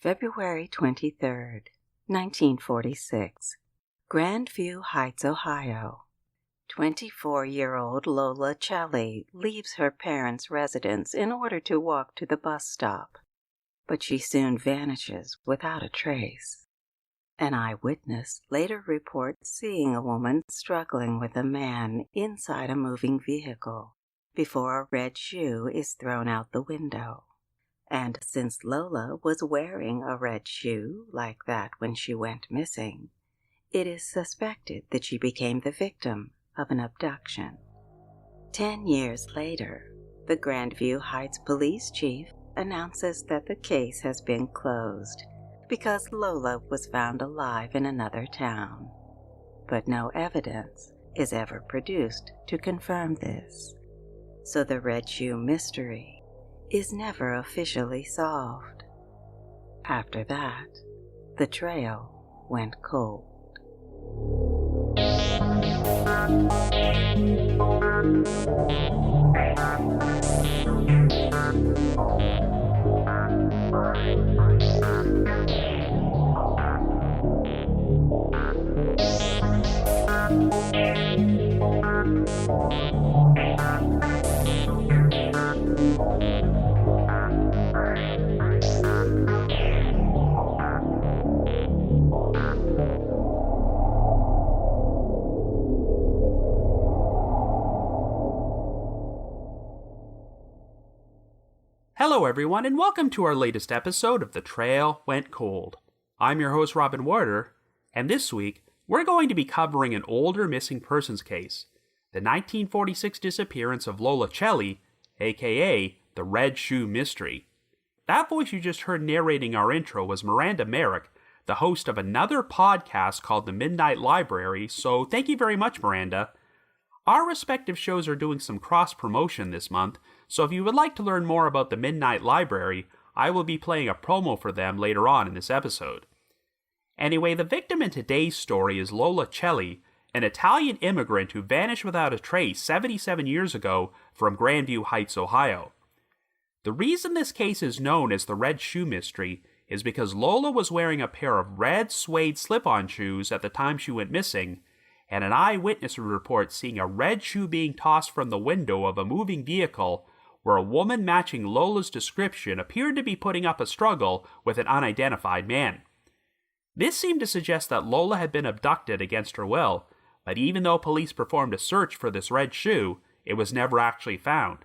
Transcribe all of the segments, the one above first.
February 23rd, 1946, Grandview Heights, Ohio. 24-year-old Lola Celli leaves her parents' residence in order to walk to the bus stop, but she soon vanishes without a trace. An eyewitness later reports seeing a woman struggling with a man inside a moving vehicle before a red shoe is thrown out the window. And since Lola was wearing a red shoe like that when she went missing, it is suspected that she became the victim of an abduction. 10 years later, the Grandview Heights Police Chief announces that the case has been closed because Lola was found alive in another town. But no evidence is ever produced to confirm this, so the red shoe mystery is never officially solved. After that, the trail went cold. Hello everyone, and welcome to our latest episode of The Trail Went Cold. I'm your host Robin Warder, and this week we're going to be covering an older missing persons case, the 1946 disappearance of Lola Celli, aka the Red Shoe Mystery. That voice you just heard narrating our intro was Miranda Merrick, the host of another podcast called The Midnight Library, so thank you very much, Miranda. Our respective shows are doing some cross-promotion this month, so if you would like to learn more about the Midnight Library, I will be playing a promo for them later on in this episode. Anyway, the victim in today's story is Lola Celli, an Italian immigrant who vanished without a trace 77 years ago from Grandview Heights, Ohio. The reason this case is known as the Red Shoe Mystery is because Lola was wearing a pair of red suede slip-on shoes at the time she went missing, and an eyewitness would report seeing a red shoe being tossed from the window of a moving vehicle where a woman matching Lola's description appeared to be putting up a struggle with an unidentified man. This seemed to suggest that Lola had been abducted against her will, but even though police performed a search for this red shoe, it was never actually found.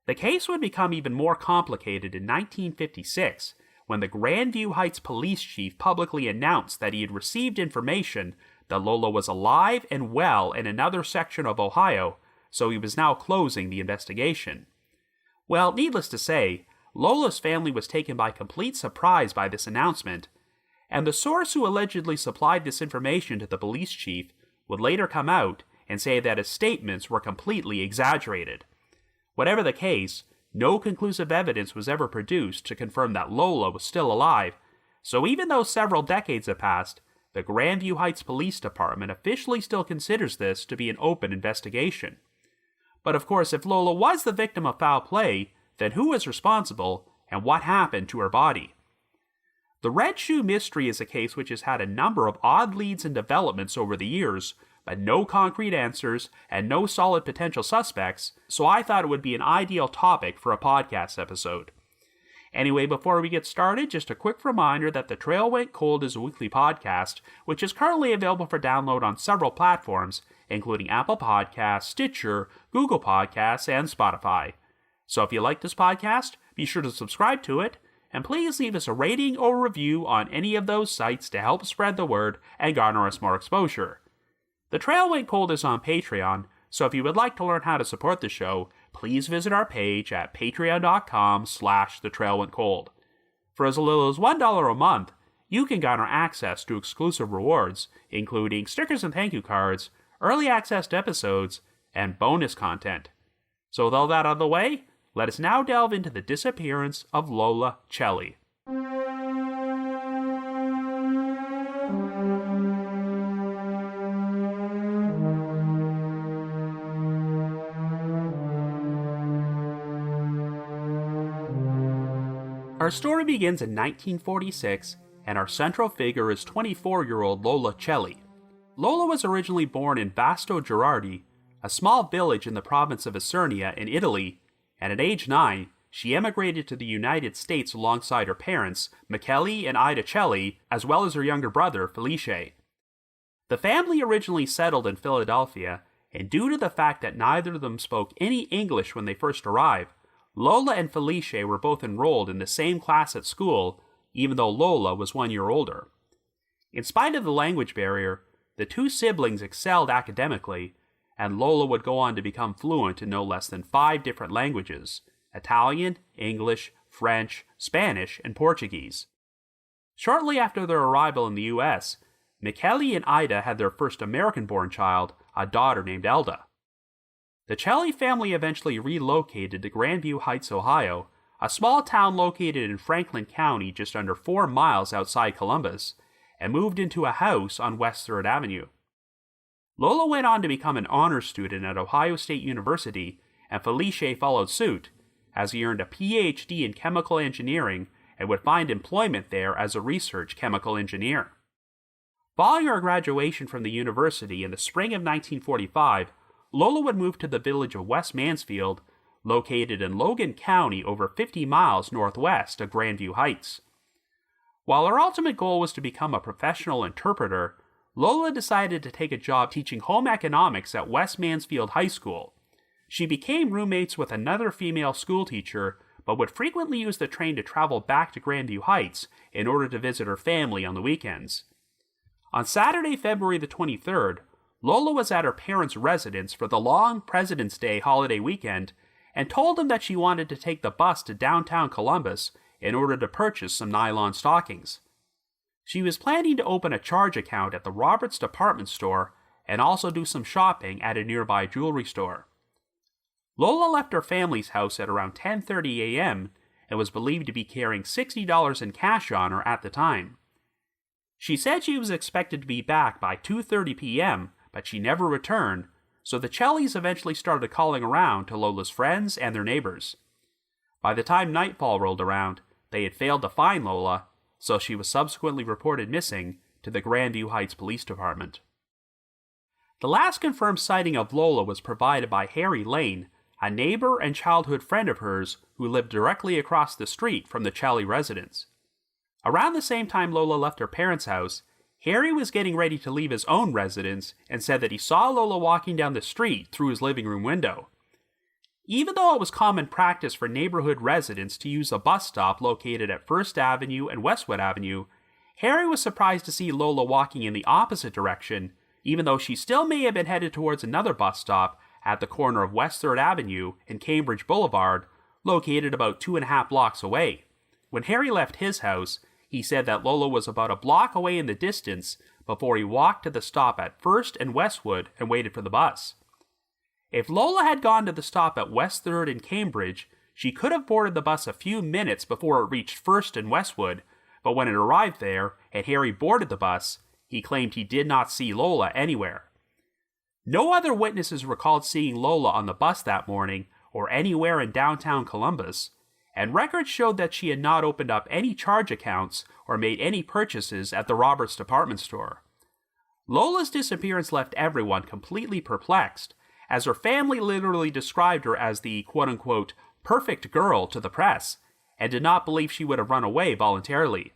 The case would become even more complicated in 1956 when the Grandview Heights Police Chief publicly announced that he had received information that Lola was alive and well in another section of Ohio, so he was now closing the investigation. Well, needless to say, Lola's family was taken by complete surprise by this announcement, and the source who allegedly supplied this information to the police chief would later come out and say that his statements were completely exaggerated. Whatever the case, no conclusive evidence was ever produced to confirm that Lola was still alive, so even though several decades have passed, the Grandview Heights Police Department officially still considers this to be an open investigation. But of course, if Lola was the victim of foul play, then who was responsible, and what happened to her body? The Red Shoe Mystery is a case which has had a number of odd leads and developments over the years, but no concrete answers and no solid potential suspects, so I thought it would be an ideal topic for a podcast episode. Anyway, before we get started, just a quick reminder that The Trail Went Cold is a weekly podcast, which is currently available for download on several platforms, including Apple Podcasts, Stitcher, Google Podcasts, and Spotify. So if you like this podcast, be sure to subscribe to it, and please leave us a rating or review on any of those sites to help spread the word and garner us more exposure. The Trail Went Cold is on Patreon, so if you would like to learn how to support the show, please visit our page at patreon.com/thetrailwentcold. For as little as $1 a month, you can garner access to exclusive rewards, including stickers and thank you cards, early access to episodes, and bonus content. So with all that out of the way, let us now delve into the disappearance of Lola Celli. Our story begins in 1946, and our central figure is 24-year-old Lola Celli. Lola was originally born in Vasto Girardi, a small village in the province of Isernia in Italy, and at age 9, she emigrated to the United States alongside her parents, Michele and Ida Celli, as well as her younger brother, Felice. The family originally settled in Philadelphia, and due to the fact that neither of them spoke any English when they first arrived, Lola and Felice were both enrolled in the same class at school, even though Lola was 1 year older. In spite of the language barrier, the two siblings excelled academically, and Lola would go on to become fluent in no less than 5 different languages: Italian, English, French, Spanish, and Portuguese. Shortly after their arrival in the U.S., Michele and Ida had their first American-born child, a daughter named Elda. The Celli family eventually relocated to Grandview Heights, Ohio, a small town located in Franklin County just under 4 miles outside Columbus, and moved into a house on West 3rd Avenue. Lola went on to become an honors student at Ohio State University, and Felice followed suit, as he earned a Ph.D. in chemical engineering and would find employment there as a research chemical engineer. Following her graduation from the university in the spring of 1945, Lola would move to the village of West Mansfield, located in Logan County over 50 miles northwest of Grandview Heights. While her ultimate goal was to become a professional interpreter, Lola decided to take a job teaching home economics at West Mansfield High School. She became roommates with another female schoolteacher, but would frequently use the train to travel back to Grandview Heights in order to visit her family on the weekends. On Saturday, February the 23rd, Lola was at her parents' residence for the long President's Day holiday weekend and told them that she wanted to take the bus to downtown Columbus in order to purchase some nylon stockings. She was planning to open a charge account at the Roberts department store and also do some shopping at a nearby jewelry store. Lola left her family's house at around 10:30 a.m. and was believed to be carrying $60 in cash on her at the time. She said she was expected to be back by 2:30 p.m., but she never returned, so the Cellis eventually started calling around to Lola's friends and their neighbors. By the time nightfall rolled around, they had failed to find Lola, so she was subsequently reported missing to the Grandview Heights Police Department. The last confirmed sighting of Lola was provided by Harry Lane, a neighbor and childhood friend of hers who lived directly across the street from the Celli residence. Around the same time Lola left her parents' house, Harry was getting ready to leave his own residence and said that he saw Lola walking down the street through his living room window. Even though it was common practice for neighborhood residents to use a bus stop located at 1st Avenue and Westwood Avenue, Harry was surprised to see Lola walking in the opposite direction, even though she still may have been headed towards another bus stop at the corner of West 3rd Avenue and Cambridge Boulevard, located about 2.5 blocks away. When Harry left his house, he said that Lola was about a block away in the distance before he walked to the stop at 1st and Westwood and waited for the bus. If Lola had gone to the stop at West 3rd and Cambridge, she could have boarded the bus a few minutes before it reached 1st and Westwood, but when it arrived there and Harry boarded the bus, he claimed he did not see Lola anywhere. No other witnesses recalled seeing Lola on the bus that morning or anywhere in downtown Columbus, and records showed that she had not opened up any charge accounts or made any purchases at the Roberts department store. Lola's disappearance left everyone completely perplexed, as her family literally described her as the quote-unquote perfect girl to the press, and did not believe she would have run away voluntarily.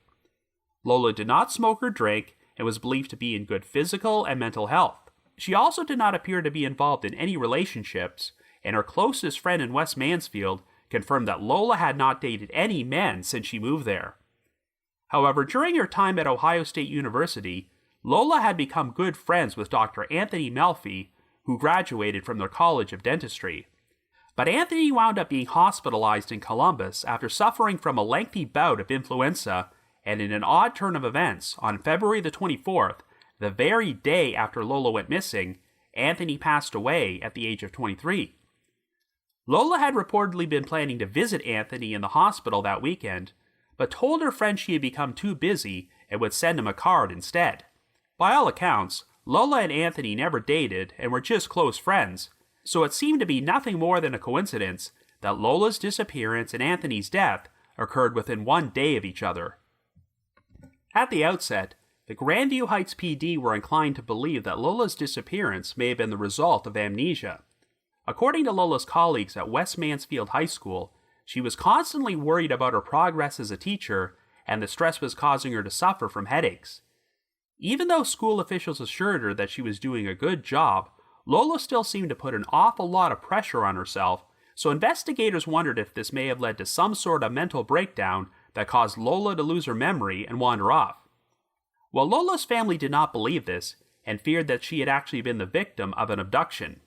Lola did not smoke or drink, and was believed to be in good physical and mental health. She also did not appear to be involved in any relationships, and her closest friend in West Mansfield confirmed that Lola had not dated any men since she moved there. However, during her time at Ohio State University, Lola had become good friends with Dr. Anthony Melfi, who graduated from their College of Dentistry. But Anthony wound up being hospitalized in Columbus after suffering from a lengthy bout of influenza, and in an odd turn of events, on February the 24th, the very day after Lola went missing, Anthony passed away at the age of 23. Lola had reportedly been planning to visit Anthony in the hospital that weekend, but told her friend she had become too busy and would send him a card instead. By all accounts, Lola and Anthony never dated and were just close friends, so it seemed to be nothing more than a coincidence that Lola's disappearance and Anthony's death occurred within 1 day of each other. At the outset, the Grandview Heights PD were inclined to believe that Lola's disappearance may have been the result of amnesia. According to Lola's colleagues at West Mansfield High School, she was constantly worried about her progress as a teacher, and the stress was causing her to suffer from headaches. Even though school officials assured her that she was doing a good job, Lola still seemed to put an awful lot of pressure on herself, so investigators wondered if this may have led to some sort of mental breakdown that caused Lola to lose her memory and wander off. Well, Lola's family did not believe this, and feared that she had actually been the victim of an abduction.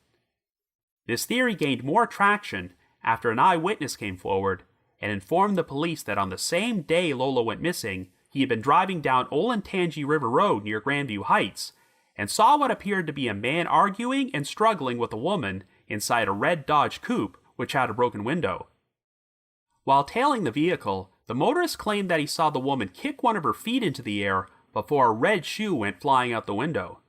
This theory gained more traction after an eyewitness came forward and informed the police that on the same day Lola went missing, he had been driving down Olentangy River Road near Grandview Heights and saw what appeared to be a man arguing and struggling with a woman inside a red Dodge coupe which had a broken window. While tailing the vehicle, the motorist claimed that he saw the woman kick one of her feet into the air before a red shoe went flying out the window.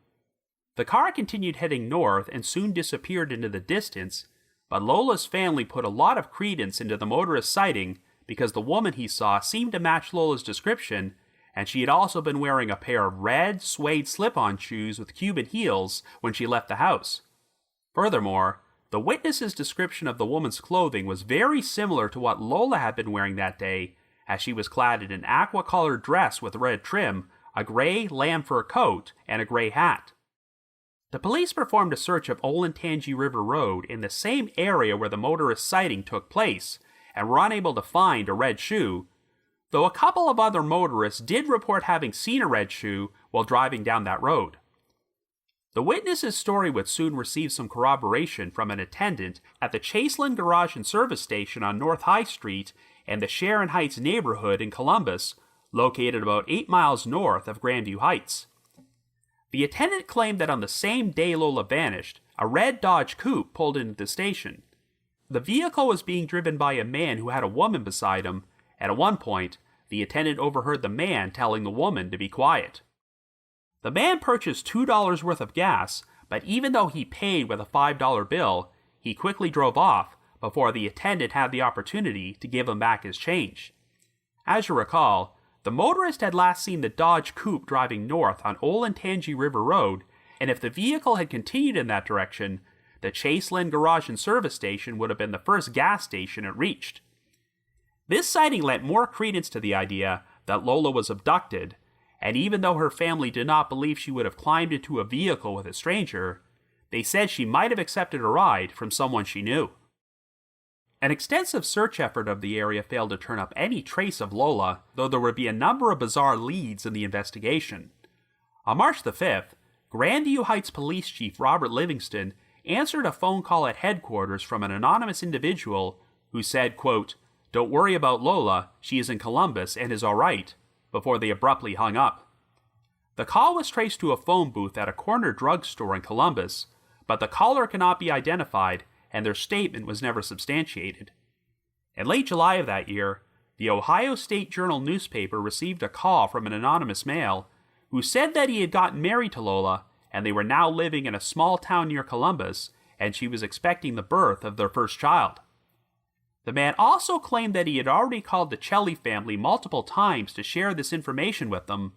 The car continued heading north and soon disappeared into the distance, but Lola's family put a lot of credence into the motorist's sighting because the woman he saw seemed to match Lola's description, and she had also been wearing a pair of red suede slip-on shoes with Cuban heels when she left the house. Furthermore, the witness's description of the woman's clothing was very similar to what Lola had been wearing that day, as she was clad in an aqua-colored dress with red trim, a gray lamb fur coat, and a gray hat. The police performed a search of Olentangy River Road in the same area where the motorist's sighting took place, and were unable to find a red shoe, though a couple of other motorists did report having seen a red shoe while driving down that road. The witness's story would soon receive some corroboration from an attendant at the Chaseland Garage and Service Station on North High Street and the Sharon Heights neighborhood in Columbus, located about 8 miles north of Grandview Heights. The attendant claimed that on the same day Lola vanished, a red Dodge coupe pulled into the station. The vehicle was being driven by a man who had a woman beside him, and at one point, the attendant overheard the man telling the woman to be quiet. The man purchased $2 worth of gas, but even though he paid with a $5 bill, he quickly drove off before the attendant had the opportunity to give him back his change. As you recall, the motorist had last seen the Dodge coupe driving north on Olentangy River Road, and if the vehicle had continued in that direction, the Chaseland Garage and Service Station would have been the first gas station it reached. This sighting lent more credence to the idea that Lola was abducted, and even though her family did not believe she would have climbed into a vehicle with a stranger, they said she might have accepted a ride from someone she knew. An extensive search effort of the area failed to turn up any trace of Lola, though there would be a number of bizarre leads in the investigation. On March the 5th, Grandview Heights Police Chief Robert Livingston answered a phone call at headquarters from an anonymous individual who said, quote, "Don't worry about Lola, she is in Columbus and is all right," before they abruptly hung up. The call was traced to a phone booth at a corner drugstore in Columbus, but the caller cannot be identified, and their statement was never substantiated. In late July of that year, the Ohio State Journal newspaper received a call from an anonymous male who said that he had gotten married to Lola, and they were now living in a small town near Columbus, and she was expecting the birth of their first child. The man also claimed that he had already called the Celli family multiple times to share this information with them,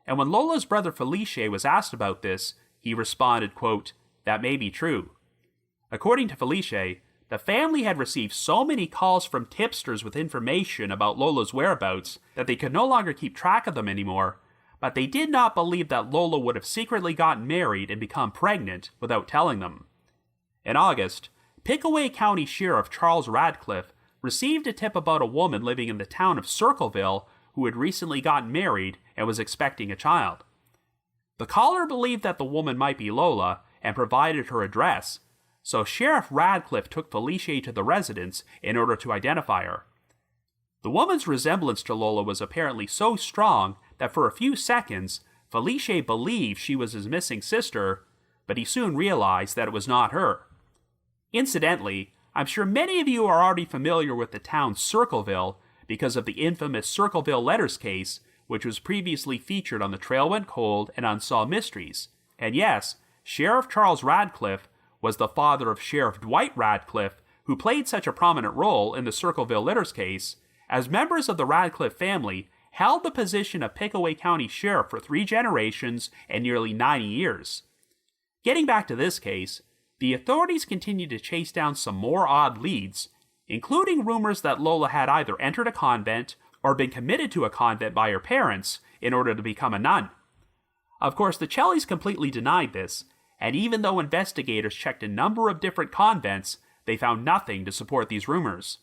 and when Lola's brother Felice was asked about this, he responded, quote, "That may be true." According to Felice, the family had received so many calls from tipsters with information about Lola's whereabouts that they could no longer keep track of them anymore, but they did not believe that Lola would have secretly gotten married and become pregnant without telling them. In August, Pickaway County Sheriff Charles Radcliffe received a tip about a woman living in the town of Circleville who had recently gotten married and was expecting a child. The caller believed that the woman might be Lola and provided her address, so Sheriff Radcliffe took Felice to the residence in order to identify her. The woman's resemblance to Lola was apparently so strong that for a few seconds, Felice believed she was his missing sister, but he soon realized that it was not her. Incidentally, I'm sure many of you are already familiar with the town Circleville because of the infamous Circleville Letters case, which was previously featured on The Trail Went Cold and Unsolved Mysteries. And yes, Sheriff Charles Radcliffe was the father of Sheriff Dwight Radcliffe, who played such a prominent role in the Circleville Letters case, as members of the Radcliffe family held the position of Pickaway County Sheriff for 3 generations and nearly 90 years. Getting back to this case, the authorities continued to chase down some more odd leads, including rumors that Lola had either entered a convent or been committed to a convent by her parents in order to become a nun. Of course, the Cellis completely denied this, and even though investigators checked a number of different convents, they found nothing to support these rumors.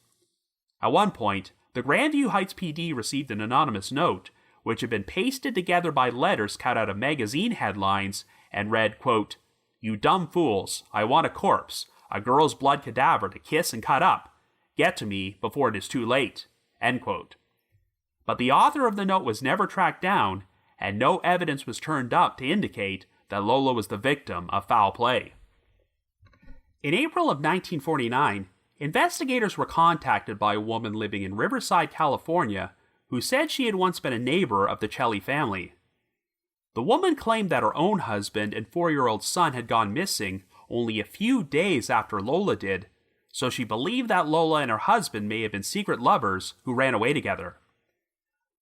At one point, the Grandview Heights PD received an anonymous note, which had been pasted together by letters cut out of magazine headlines and read, quote, "You dumb fools, I want a corpse, a girl's blood cadaver to kiss and cut up. Get to me before it is too late," end quote. But the author of the note was never tracked down, and no evidence was turned up to indicate that Lola was the victim of foul play. In April of 1949, investigators were contacted by a woman living in Riverside, California, who said she had once been a neighbor of the Celli family. The woman claimed that her own husband and 4-year-old son had gone missing only a few days after Lola did, so she believed that Lola and her husband may have been secret lovers who ran away together.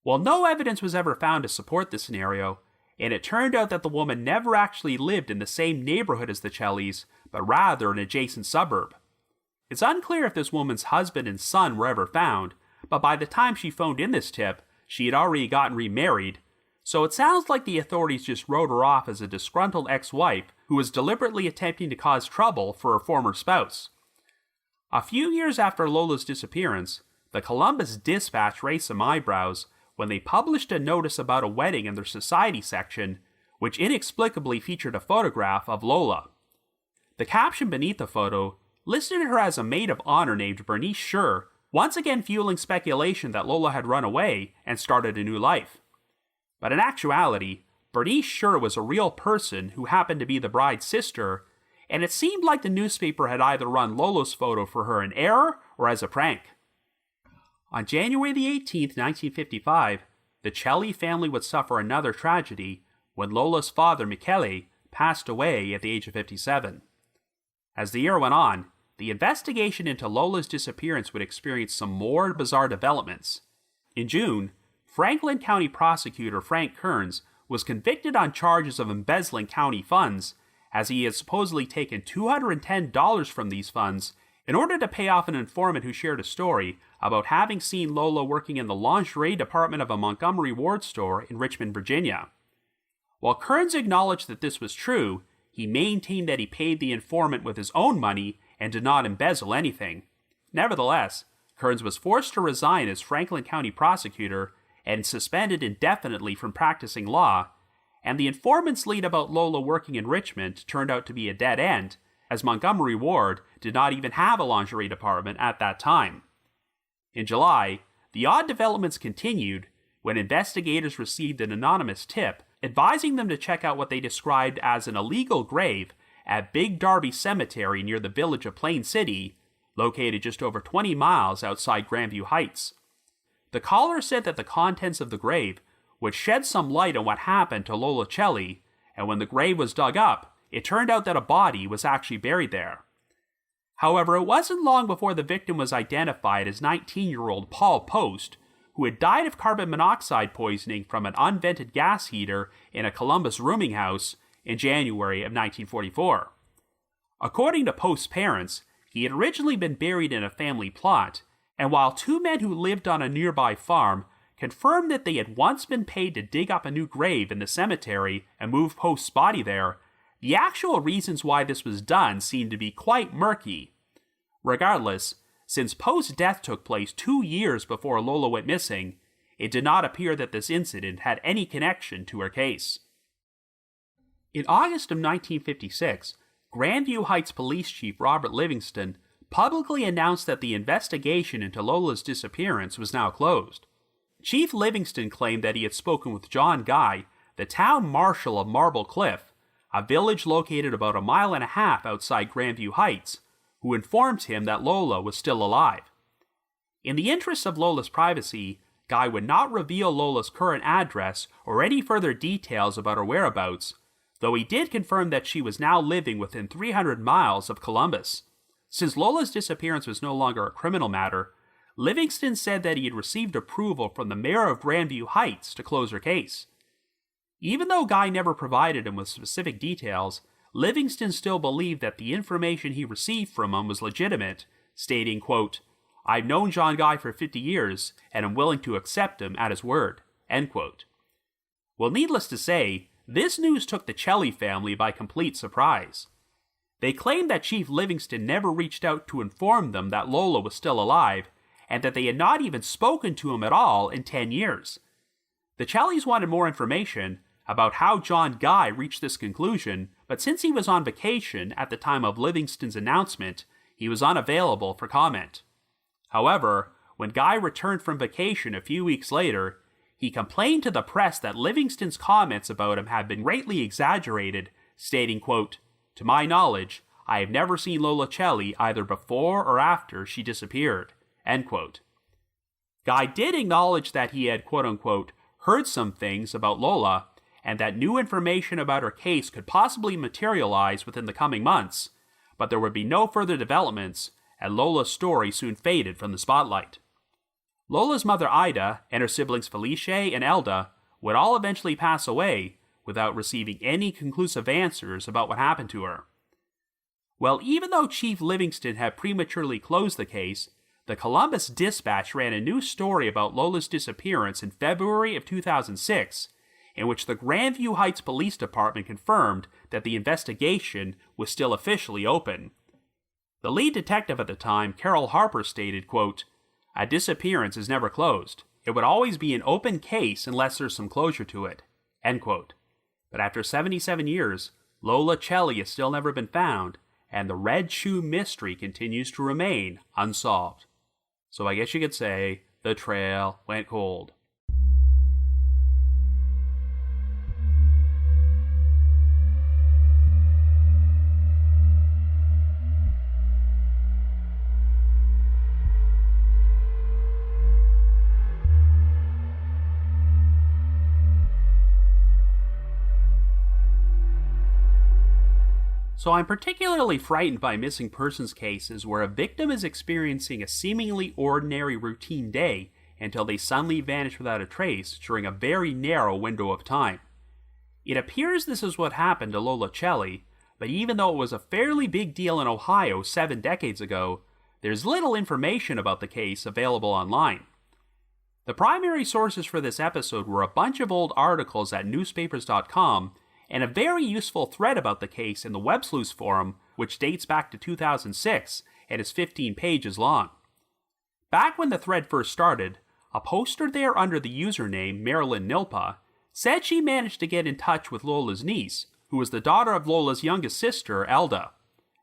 Well, no evidence was ever found to support this scenario, and it turned out that the woman never actually lived in the same neighborhood as the Cellis, but rather an adjacent suburb. It's unclear if this woman's husband and son were ever found, but by the time she phoned in this tip, she had already gotten remarried, so it sounds like the authorities just wrote her off as a disgruntled ex-wife who was deliberately attempting to cause trouble for her former spouse. A few years after Lola's disappearance, the Columbus Dispatch raised some eyebrows when they published a notice about a wedding in their society section, which inexplicably featured a photograph of Lola. The caption beneath the photo listed her as a maid of honor named Bernice Schur, once again fueling speculation that Lola had run away and started a new life. But in actuality, Bernice Schur was a real person who happened to be the bride's sister, and it seemed like the newspaper had either run Lola's photo for her in error or as a prank. On January the 18th, 1955, the Celli family would suffer another tragedy when Lola's father, Michele, passed away at the age of 57. As the year went on, the investigation into Lola's disappearance would experience some more bizarre developments. In June, Franklin County prosecutor Frank Kearns was convicted on charges of embezzling county funds, as he had supposedly taken $210 from these funds in order to pay off an informant who shared a story about having seen Lola working in the lingerie department of a Montgomery Ward store in Richmond, Virginia. While Kearns acknowledged that this was true, he maintained that he paid the informant with his own money and did not embezzle anything. Nevertheless, Kearns was forced to resign as Franklin County prosecutor and suspended indefinitely from practicing law, and the informant's lead about Lola working in Richmond turned out to be a dead end, as Montgomery Ward did not even have a lingerie department at that time. In July, the odd developments continued when investigators received an anonymous tip advising them to check out what they described as an illegal grave at Big Darby Cemetery near the village of Plain City, located just over 20 miles outside Grandview Heights. The caller said that the contents of the grave would shed some light on what happened to Lola Celli, and when the grave was dug up, it turned out that a body was actually buried there. However, it wasn't long before the victim was identified as 19-year-old Paul Post, who had died of carbon monoxide poisoning from an unvented gas heater in a Columbus rooming house in January of 1944. According to Post's parents, he had originally been buried in a family plot, and while 2 men who lived on a nearby farm confirmed that they had once been paid to dig up a new grave in the cemetery and move Post's body there, the actual reasons why this was done seemed to be quite murky. Regardless, since Post's death took place 2 years before Lola went missing, it did not appear that this incident had any connection to her case. In August of 1956, Grandview Heights Police Chief Robert Livingston publicly announced that the investigation into Lola's disappearance was now closed. Chief Livingston claimed that he had spoken with John Guy, the town marshal of Marble Cliff, a village located about 1.5 miles outside Grandview Heights, who informed him that Lola was still alive. In the interest of Lola's privacy, Guy would not reveal Lola's current address or any further details about her whereabouts, though he did confirm that she was now living within 300 miles of Columbus. Since Lola's disappearance was no longer a criminal matter, Livingston said that he had received approval from the mayor of Grandview Heights to close her case. Even though Guy never provided him with specific details, Livingston still believed that the information he received from him was legitimate, stating, quote, "I've known John Guy for 50 years, and am willing to accept him at his word," end quote. Well, needless to say, this news took the Celli family by complete surprise. They claimed that Chief Livingston never reached out to inform them that Lola was still alive, and that they had not even spoken to him at all in 10 years. The Cellis wanted more information about how John Guy reached this conclusion, but since he was on vacation at the time of Livingston's announcement, he was unavailable for comment. However, when Guy returned from vacation a few weeks later, he complained to the press that Livingston's comments about him had been greatly exaggerated, stating, quote, "To my knowledge, I have never seen Lola Celli either before or after she disappeared," end quote. Guy did acknowledge that he had, quote-unquote, heard some things about Lola, and that new information about her case could possibly materialize within the coming months, but there would be no further developments, and Lola's story soon faded from the spotlight. Lola's mother Ida and her siblings Felice and Elda would all eventually pass away without receiving any conclusive answers about what happened to her. Well, even though Chief Livingston had prematurely closed the case, the Columbus Dispatch ran a new story about Lola's disappearance in February of 2006, in which the Grandview Heights Police Department confirmed that the investigation was still officially open. The lead detective at the time, Carol Harper, stated, quote, "A disappearance is never closed. It would always be an open case unless there's some closure to it," end quote. But after 77 years, Lola Celli has still never been found, and the Red Shoe mystery continues to remain unsolved. So I guess you could say the trail went cold. So I'm particularly frightened by missing persons cases where a victim is experiencing a seemingly ordinary routine day until they suddenly vanish without a trace during a very narrow window of time. It appears this is what happened to Lola Celli, but even though it was a fairly big deal in Ohio 7 decades ago, there's little information about the case available online. The primary sources for this episode were a bunch of old articles at newspapers.com and a very useful thread about the case in the Web Sleuths forum, which dates back to 2006 and is 15 pages long. Back when the thread first started, a poster there under the username Marilyn Nilpa said she managed to get in touch with Lola's niece, who was the daughter of Lola's youngest sister, Elda.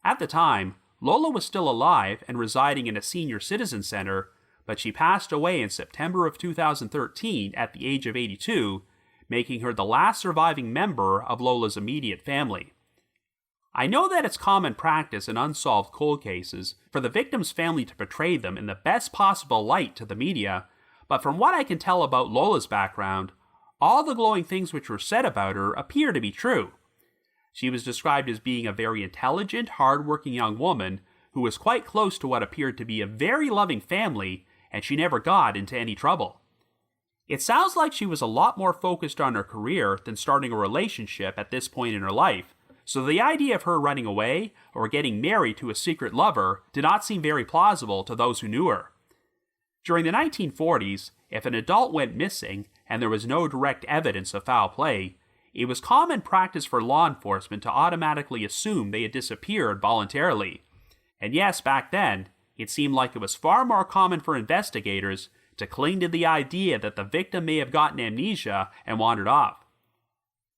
At the time, Lola was still alive and residing in a senior citizen center, but she passed away in September of 2013 at the age of 82, making her the last surviving member of Lola's immediate family. I know that it's common practice in unsolved cold cases for the victim's family to portray them in the best possible light to the media, but from what I can tell about Lola's background, all the glowing things which were said about her appear to be true. She was described as being a very intelligent, hard-working young woman who was quite close to what appeared to be a very loving family, and she never got into any trouble. It sounds like she was a lot more focused on her career than starting a relationship at this point in her life, so the idea of her running away or getting married to a secret lover did not seem very plausible to those who knew her. During the 1940s, if an adult went missing and there was no direct evidence of foul play, it was common practice for law enforcement to automatically assume they had disappeared voluntarily. And yes, back then, it seemed like it was far more common for investigators to cling to the idea that the victim may have gotten amnesia and wandered off.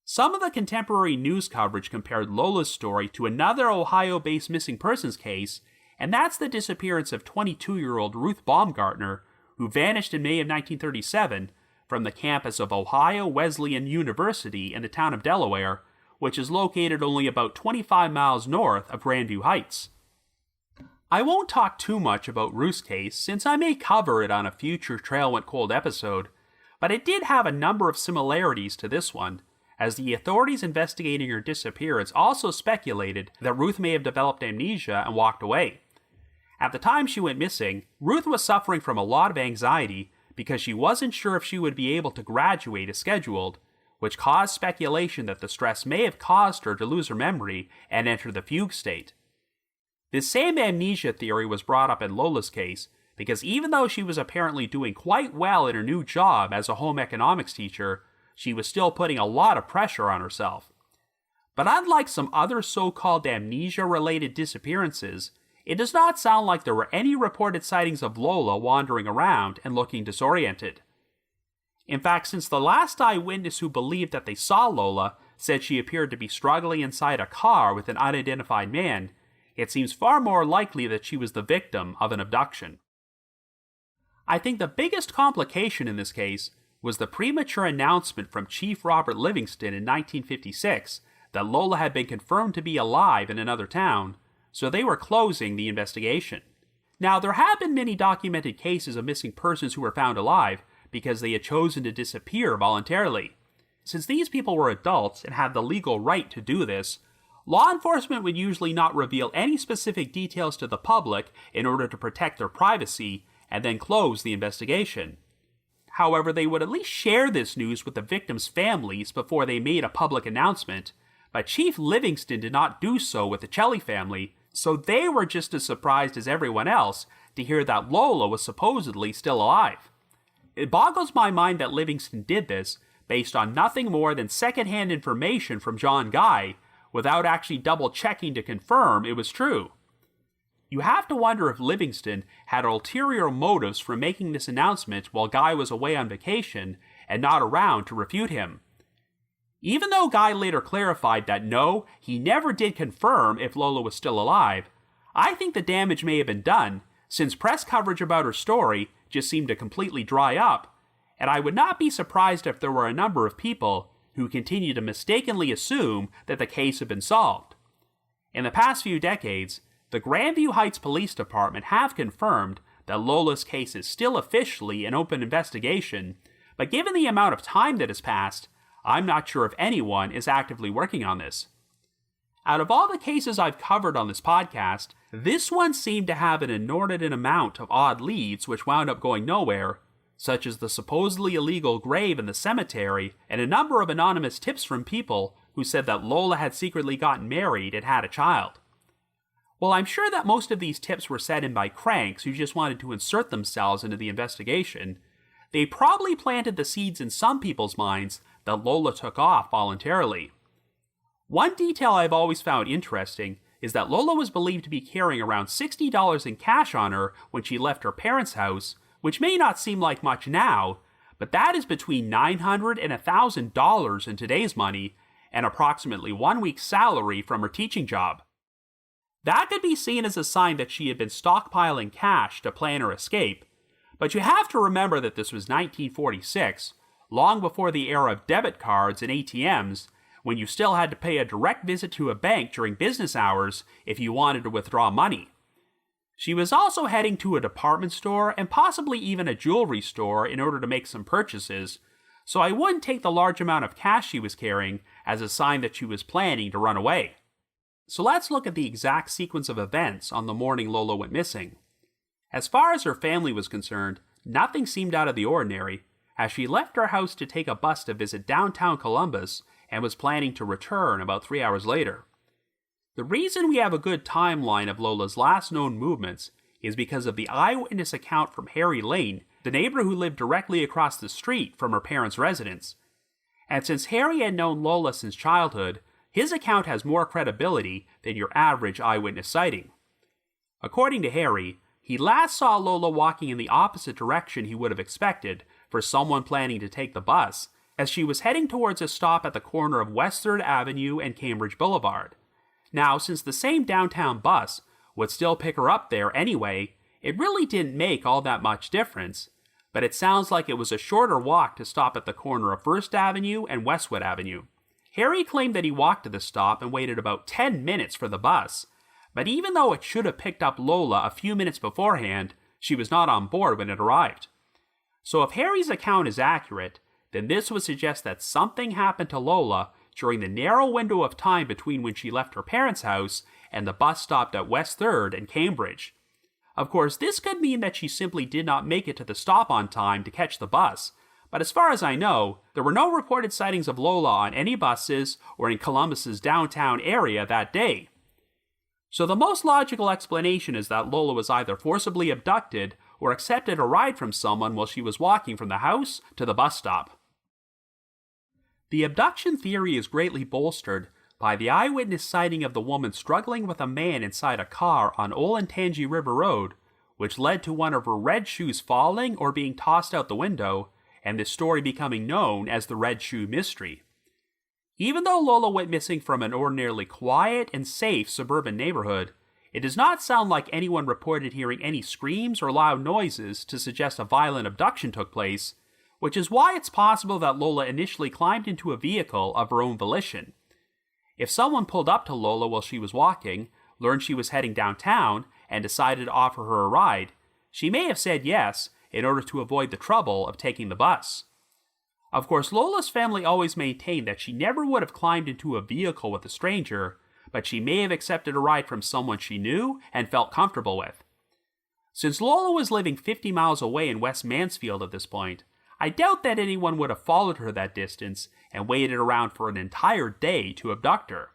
Some of the contemporary news coverage compared Lola's story to another Ohio-based missing persons case, and that's the disappearance of 22-year-old Ruth Baumgartner, who vanished in May of 1937 from the campus of Ohio Wesleyan University in the town of Delaware, which is located only about 25 miles north of Grandview Heights. I won't talk too much about Ruth's case, since I may cover it on a future Trail Went Cold episode, but it did have a number of similarities to this one, as the authorities investigating her disappearance also speculated that Ruth may have developed amnesia and walked away. At the time she went missing, Ruth was suffering from a lot of anxiety because she wasn't sure if she would be able to graduate as scheduled, which caused speculation that the stress may have caused her to lose her memory and enter the fugue state. This same amnesia theory was brought up in Lola's case because even though she was apparently doing quite well in her new job as a home economics teacher, she was still putting a lot of pressure on herself. But unlike some other so-called amnesia-related disappearances, it does not sound like there were any reported sightings of Lola wandering around and looking disoriented. In fact, since the last eyewitness who believed that they saw Lola said she appeared to be struggling inside a car with an unidentified man, it seems far more likely that she was the victim of an abduction. I think the biggest complication in this case was the premature announcement from Chief Robert Livingston in 1956 that Lola had been confirmed to be alive in another town, so they were closing the investigation. Now, there have been many documented cases of missing persons who were found alive because they had chosen to disappear voluntarily. Since these people were adults and had the legal right to do this, law enforcement would usually not reveal any specific details to the public in order to protect their privacy and then close the investigation. However, they would at least share this news with the victims' families before they made a public announcement, but Chief Livingston did not do so with the Celli family, so they were just as surprised as everyone else to hear that Lola was supposedly still alive. It boggles my mind that Livingston did this based on nothing more than secondhand information from John Guy, without actually double-checking to confirm it was true. You have to wonder if Livingston had ulterior motives for making this announcement while Guy was away on vacation and not around to refute him. Even though Guy later clarified that no, he never did confirm if Lola was still alive, I think the damage may have been done, since press coverage about her story just seemed to completely dry up, and I would not be surprised if there were a number of people who continue to mistakenly assume that the case had been solved. In the past few decades, the Grandview Heights Police Department have confirmed that Lola's case is still officially an open investigation, but given the amount of time that has passed, I'm not sure if anyone is actively working on this. Out of all the cases I've covered on this podcast, this one seemed to have an inordinate amount of odd leads which wound up going nowhere, such as the supposedly illegal grave in the cemetery and a number of anonymous tips from people who said that Lola had secretly gotten married and had a child. While I'm sure that most of these tips were set in by cranks who just wanted to insert themselves into the investigation, they probably planted the seeds in some people's minds that Lola took off voluntarily. One detail I've always found interesting is that Lola was believed to be carrying around $60 in cash on her when she left her parents' house, which may not seem like much now, but that is between $900 and $1,000 in today's money, and approximately 1 week's salary from her teaching job. That could be seen as a sign that she had been stockpiling cash to plan her escape, but you have to remember that this was 1946, long before the era of debit cards and ATMs, when you still had to pay a direct visit to a bank during business hours if you wanted to withdraw money. She was also heading to a department store and possibly even a jewelry store in order to make some purchases, so I wouldn't take the large amount of cash she was carrying as a sign that she was planning to run away. So let's look at the exact sequence of events on the morning Lola went missing. As far as her family was concerned, nothing seemed out of the ordinary, as she left her house to take a bus to visit downtown Columbus and was planning to return about 3 hours later. The reason we have a good timeline of Lola's last known movements is because of the eyewitness account from Harry Lane, the neighbor who lived directly across the street from her parents' residence. And since Harry had known Lola since childhood, his account has more credibility than your average eyewitness sighting. According to Harry, he last saw Lola walking in the opposite direction he would have expected for someone planning to take the bus, as she was heading towards a stop at the corner of West 3rd Avenue and Cambridge Boulevard. Now, since the same downtown bus would still pick her up there anyway, it really didn't make all that much difference, but it sounds like it was a shorter walk to stop at the corner of 1st Avenue and Westwood Avenue. Harry claimed that he walked to the stop and waited about 10 minutes for the bus, but even though it should have picked up Lola a few minutes beforehand, she was not on board when it arrived. So if Harry's account is accurate, then this would suggest that something happened to Lola during the narrow window of time between when she left her parents' house and the bus stopped at West 3rd and Cambridge. Of course, this could mean that she simply did not make it to the stop on time to catch the bus, but as far as I know, there were no reported sightings of Lola on any buses or in Columbus's downtown area that day. So the most logical explanation is that Lola was either forcibly abducted or accepted a ride from someone while she was walking from the house to the bus stop. The abduction theory is greatly bolstered by the eyewitness sighting of the woman struggling with a man inside a car on Olentangy River Road, which led to one of her red shoes falling or being tossed out the window, and this story becoming known as the Red Shoe Mystery. Even though Lola went missing from an ordinarily quiet and safe suburban neighborhood, it does not sound like anyone reported hearing any screams or loud noises to suggest a violent abduction took place, which is why it's possible that Lola initially climbed into a vehicle of her own volition. If someone pulled up to Lola while she was walking, learned she was heading downtown, and decided to offer her a ride, she may have said yes in order to avoid the trouble of taking the bus. Of course, Lola's family always maintained that she never would have climbed into a vehicle with a stranger, but she may have accepted a ride from someone she knew and felt comfortable with. Since Lola was living 50 miles away in West Mansfield at this point, I doubt that anyone would have followed her that distance and waited around for an entire day to abduct her.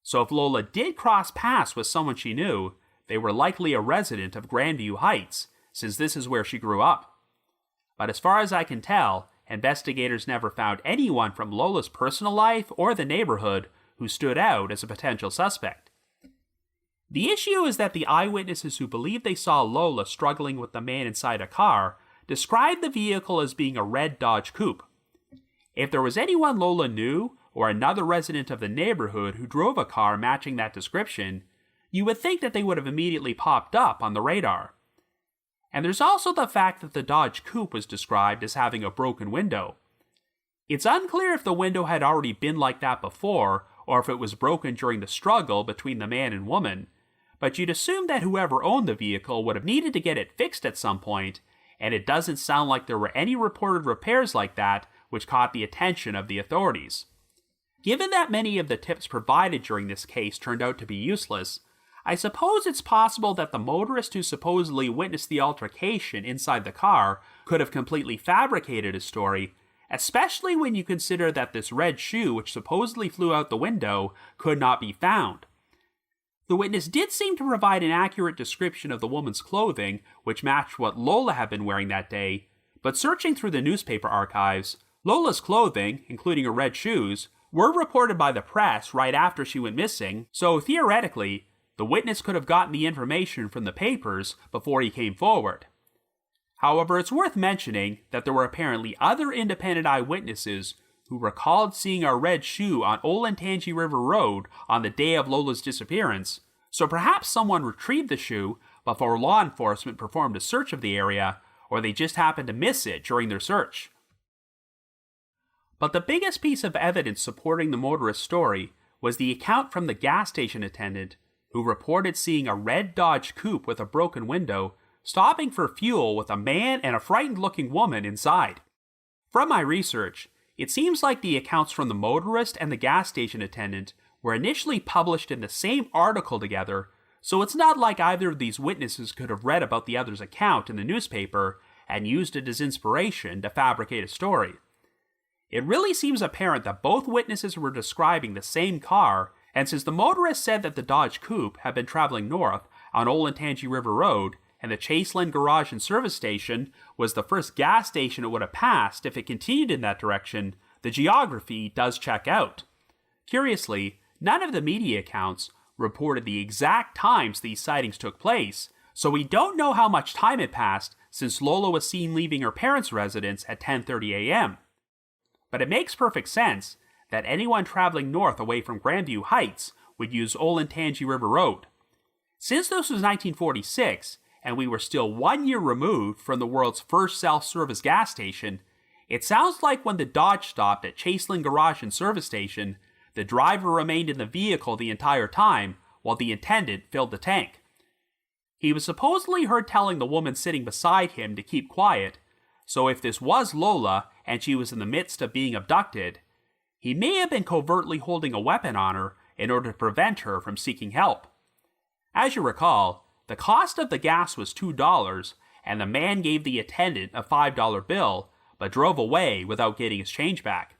So if Lola did cross paths with someone she knew, they were likely a resident of Grandview Heights, since this is where she grew up. But as far as I can tell, investigators never found anyone from Lola's personal life or the neighborhood who stood out as a potential suspect. The issue is that the eyewitnesses who believe they saw Lola struggling with the man inside a car described the vehicle as being a red Dodge Coupe. If there was anyone Lola knew or another resident of the neighborhood who drove a car matching that description, you would think that they would have immediately popped up on the radar. And there's also the fact that the Dodge Coupe was described as having a broken window. It's unclear if the window had already been like that before, or if it was broken during the struggle between the man and woman, but you'd assume that whoever owned the vehicle would have needed to get it fixed at some point, and it doesn't sound like there were any reported repairs like that which caught the attention of the authorities. Given that many of the tips provided during this case turned out to be useless, I suppose it's possible that the motorist who supposedly witnessed the altercation inside the car could have completely fabricated his story, especially when you consider that this red shoe which supposedly flew out the window could not be found. The witness did seem to provide an accurate description of the woman's clothing, which matched what Lola had been wearing that day, but searching through the newspaper archives, Lola's clothing, including her red shoes, were reported by the press right after she went missing, so theoretically, the witness could have gotten the information from the papers before he came forward. However, it's worth mentioning that there were apparently other independent eyewitnesses who recalled seeing a red shoe on Olentangy River Road on the day of Lola's disappearance, so perhaps someone retrieved the shoe before law enforcement performed a search of the area, or they just happened to miss it during their search. But the biggest piece of evidence supporting the motorist's story was the account from the gas station attendant who reported seeing a red Dodge Coupe with a broken window stopping for fuel with a man and a frightened-looking woman inside. From my research, it seems like the accounts from the motorist and the gas station attendant were initially published in the same article together, so it's not like either of these witnesses could have read about the other's account in the newspaper and used it as inspiration to fabricate a story. It really seems apparent that both witnesses were describing the same car, and since the motorist said that the Dodge Coupe had been traveling north on Olentangy River Road, and the Chaseland Garage and Service Station was the first gas station it would have passed if it continued in that direction, the geography does check out. Curiously, none of the media accounts reported the exact times these sightings took place, so we don't know how much time had passed since Lola was seen leaving her parents' residence at 10:30 a.m. But it makes perfect sense that anyone traveling north away from Grandview Heights would use Olentangy River Road. Since this was 1946, and we were still 1 year removed from the world's first self-service gas station, it sounds like when the Dodge stopped at Chaseland Garage and Service Station, the driver remained in the vehicle the entire time while the attendant filled the tank. He was supposedly heard telling the woman sitting beside him to keep quiet, so if this was Lola and she was in the midst of being abducted, he may have been covertly holding a weapon on her in order to prevent her from seeking help. As you recall, the cost of the gas was $2, and the man gave the attendant a $5 bill, but drove away without getting his change back.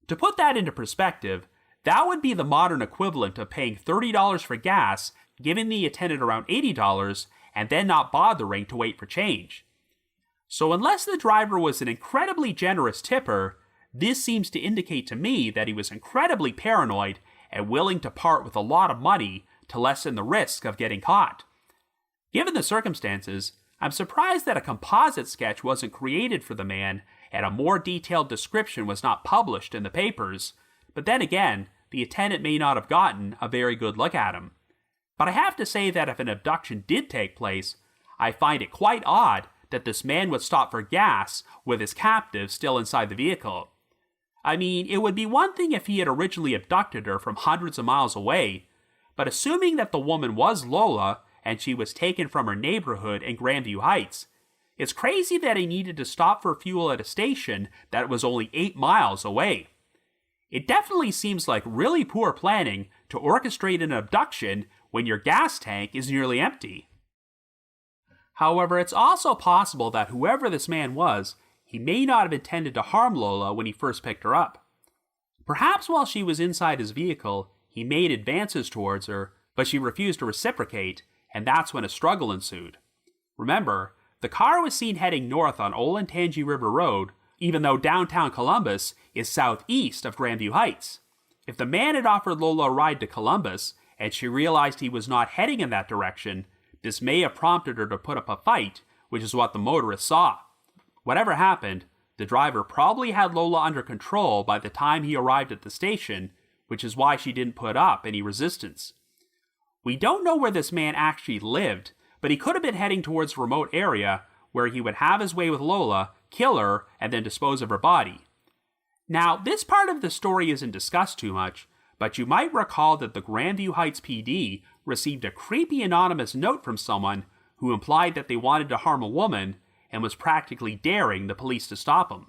To put that into perspective, that would be the modern equivalent of paying $30 for gas, giving the attendant around $80, and then not bothering to wait for change. So unless the driver was an incredibly generous tipper, this seems to indicate to me that he was incredibly paranoid and willing to part with a lot of money to lessen the risk of getting caught. Given the circumstances, I'm surprised that a composite sketch wasn't created for the man and a more detailed description was not published in the papers, but then again, the attendant may not have gotten a very good look at him. But I have to say that if an abduction did take place, I find it quite odd that this man would stop for gas with his captive still inside the vehicle. I mean, it would be one thing if he had originally abducted her from hundreds of miles away, but assuming that the woman was Lola and she was taken from her neighborhood in Grandview Heights, it's crazy that he needed to stop for fuel at a station that was only 8 miles away. It definitely seems like really poor planning to orchestrate an abduction when your gas tank is nearly empty. However, it's also possible that whoever this man was, he may not have intended to harm Lola when he first picked her up. Perhaps while she was inside his vehicle, he made advances towards her, but she refused to reciprocate, and that's when a struggle ensued. Remember, the car was seen heading north on Olentangy River Road, even though downtown Columbus is southeast of Grandview Heights. If the man had offered Lola a ride to Columbus, and she realized he was not heading in that direction, this may have prompted her to put up a fight, which is what the motorist saw. Whatever happened, the driver probably had Lola under control by the time he arrived at the station, which is why she didn't put up any resistance. We don't know where this man actually lived, but he could have been heading towards a remote area where he would have his way with Lola, kill her, and then dispose of her body. Now, this part of the story isn't discussed too much, but you might recall that the Grandview Heights PD received a creepy anonymous note from someone who implied that they wanted to harm a woman and was practically daring the police to stop him.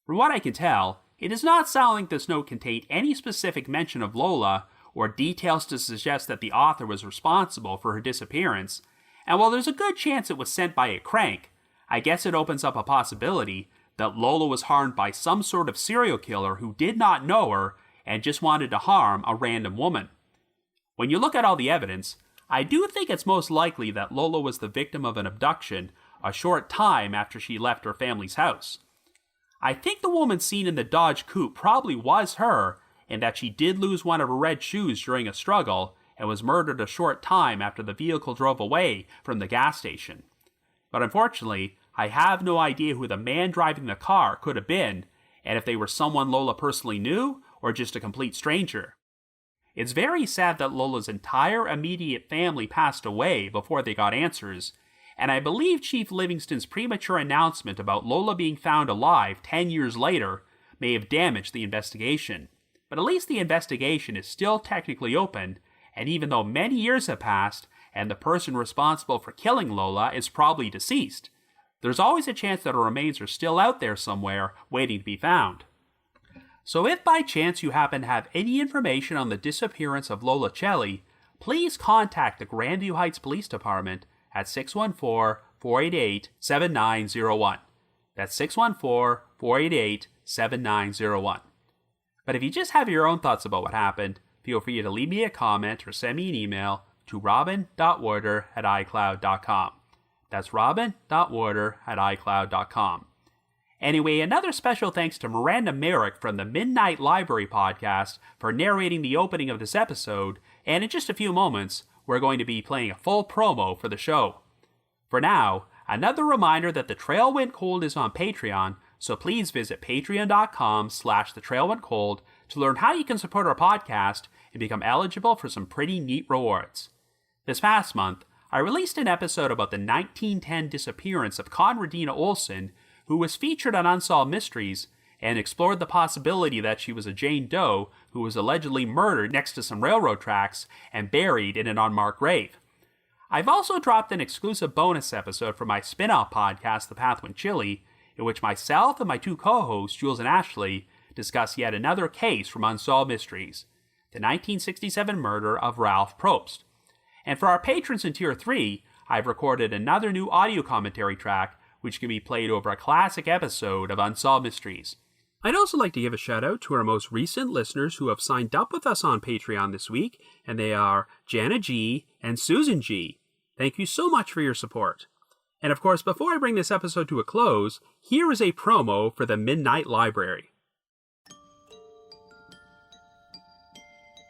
From what I can tell, it does not sound like this note contained any specific mention of Lola or details to suggest that the author was responsible for her disappearance, and while there's a good chance it was sent by a crank, I guess it opens up a possibility that Lola was harmed by some sort of serial killer who did not know her and just wanted to harm a random woman. When you look at all the evidence, I do think it's most likely that Lola was the victim of an abduction a short time after she left her family's house. I think the woman seen in the Dodge coupe probably was her, and that she did lose one of her red shoes during a struggle and was murdered a short time after the vehicle drove away from the gas station. But unfortunately, I have no idea who the man driving the car could have been, and if they were someone Lola personally knew or just a complete stranger. It's very sad that Lola's entire immediate family passed away before they got answers, and I believe Chief Livingston's premature announcement about Lola being found alive 10 years later may have damaged the investigation. But at least the investigation is still technically open, and even though many years have passed and the person responsible for killing Lola is probably deceased, there's always a chance that her remains are still out there somewhere waiting to be found. So if by chance you happen to have any information on the disappearance of Lola Celli, please contact the Grandview Heights Police Department at 614-488-7901. That's 614-488-7901. But if you just have your own thoughts about what happened, feel free to leave me a comment or send me an email to robin.warder@icloud.com. That's robin.warder@icloud.com. Anyway, another special thanks to Miranda Merrick from the Midnight Library podcast for narrating the opening of this episode, and in just a few moments, we're going to be playing a full promo for the show. For now, another reminder that The Trail Went Cold is on Patreon, so please visit patreon.com/thetrailwentcold to learn how you can support our podcast and become eligible for some pretty neat rewards. This past month, I released an episode about the 1910 disappearance of Conradina Olson, who was featured on Unsolved Mysteries, and explored the possibility that she was a Jane Doe who was allegedly murdered next to some railroad tracks and buried in an unmarked grave. I've also dropped an exclusive bonus episode for my spin-off podcast, The Path Went Chilly, in which myself and my two co-hosts, Jules and Ashley, discuss yet another case from Unsolved Mysteries, the 1967 murder of Ralph Probst. And for our patrons in Tier 3, I've recorded another new audio commentary track which can be played over a classic episode of Unsolved Mysteries. I'd also like to give a shout out to our most recent listeners who have signed up with us on Patreon this week, and they are Jana G and Susan G. Thank you so much for your support. And of course, before I bring this episode to a close, here is a promo for the Midnight Library.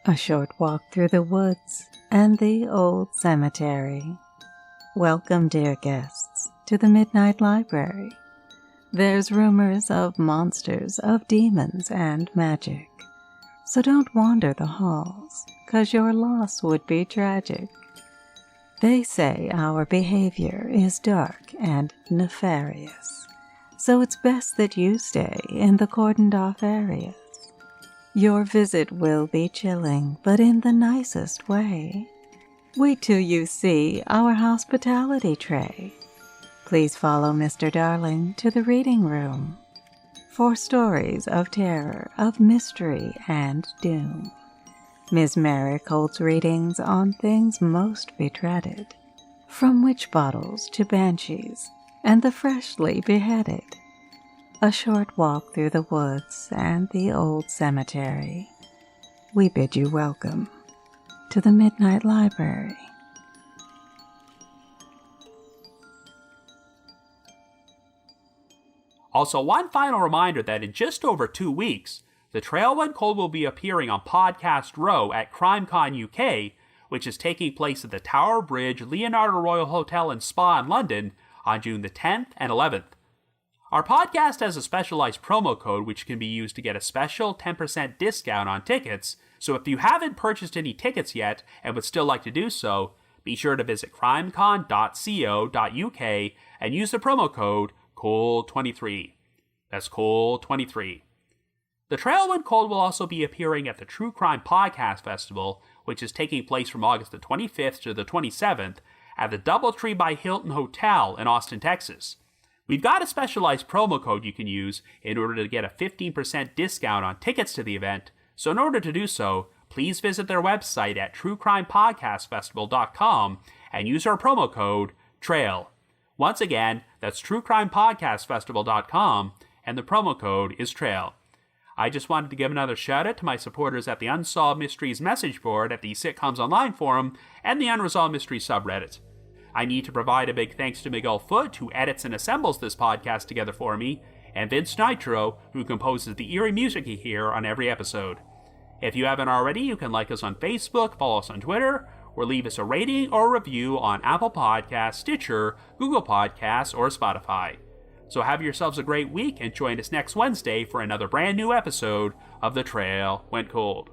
A short walk through the woods and the old cemetery. Welcome, dear guests, to the Midnight Library. There's rumors of monsters, of demons, and magic. So don't wander the halls, 'cause your loss would be tragic. They say our behavior is dark and nefarious, so it's best that you stay in the cordoned-off areas. Your visit will be chilling, but in the nicest way. Wait till you see our hospitality tray. Please follow Mr. Darling to the reading room for stories of terror, of mystery, and doom. Ms. Merrick holds readings on things most bedreaded, from witch bottles to banshees and the freshly beheaded. A short walk through the woods and the old cemetery. We bid you welcome to the Midnight Library. Also, one final reminder that in just over 2 weeks, The Trail Went Cold will be appearing on Podcast Row at CrimeCon UK, which is taking place at the Tower Bridge Leonardo Royal Hotel and Spa in London on June the 10th and 11th. Our podcast has a specialized promo code which can be used to get a special 10% discount on tickets, so if you haven't purchased any tickets yet and would still like to do so, be sure to visit crimecon.co.uk and use the promo code COLD23. That's COLD23. The Trail Went Cold will also be appearing at the True Crime Podcast Festival, which is taking place from August the 25th to the 27th at the Doubletree by Hilton Hotel in Austin, Texas. We've got a specialized promo code you can use in order to get a 15% discount on tickets to the event, so in order to do so, please visit their website at truecrimepodcastfestival.com and use our promo code TRAIL. Once again, that's truecrimepodcastfestival.com, and the promo code is TRAIL. I just wanted to give another shout out to my supporters at the Unsolved Mysteries message board at the Sitcoms Online forum and the Unresolved Mysteries subreddit. I need to provide a big thanks to Miguel Foote, who edits and assembles this podcast together for me, and Vince Nitro, who composes the eerie music you hear on every episode. If you haven't already, you can like us on Facebook, follow us on Twitter, or leave us a rating or review on Apple Podcasts, Stitcher, Google Podcasts, or Spotify. So have yourselves a great week and join us next Wednesday for another brand new episode of The Trail Went Cold.